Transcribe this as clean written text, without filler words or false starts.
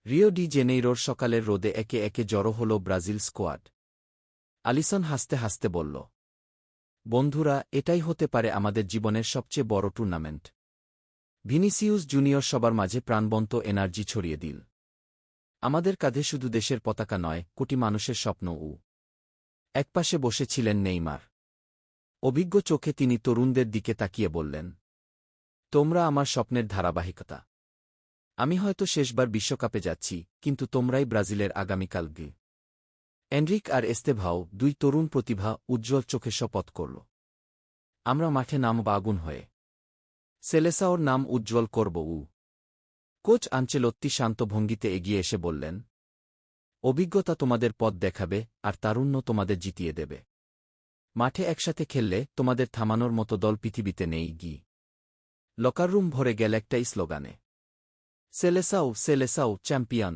Rio de জেনেইরোর সকালের রোদে একে একে জড়ো হল ব্রাজিল স্কোয়াড। আলিসন হাসতে হাসতে বলল, বন্ধুরা, এটাই হতে পারে আমাদের জীবনের সবচেয়ে বড় টুর্নামেন্ট। ভিনিসিউস জুনিয়র সবার মাঝে প্রাণবন্ত এনার্জি ছড়িয়ে দিল। আমাদের কাঁধে শুধু দেশের পতাকা নয়, কোটি মানুষের স্বপ্নও। একপাশে বসেছিলেন নেইমার। অভিজ্ঞ চোখে তিনি তরুণদের দিকে তাকিয়ে বললেন, তোমরা আমার স্বপ্নের ধারাবাহিকতা। আমি হয়তো শেষবার বিশ্বকাপে যাচ্ছি, কিন্তু তোমরাই ব্রাজিলের আগামীকাল গে। এনরিক আর এস্তেভাও, দুই তরুণ প্রতিভা, উজ্জ্বল চোখে শপথ করল, আমরা মাঠে নামব আগুন হয়ে। সেলেসাওর নাম উজ্জ্বল করব। কোচ আনচেলত্তি শান্ত ভঙ্গিতে এগিয়ে এসে বললেন, অভিজ্ঞতা তোমাদের পথ দেখাবে, আর তারুণ্য তোমাদের জিতিয়ে দেবে। মাঠে একসাথে খেললে তোমাদের থামানোর মতো দল পৃথিবীতে নেই গি। লকার রুম ভরে গেল একটাই স্লোগানে, সেলেসাও সেলেসাও চ্যাম্পিয়ন।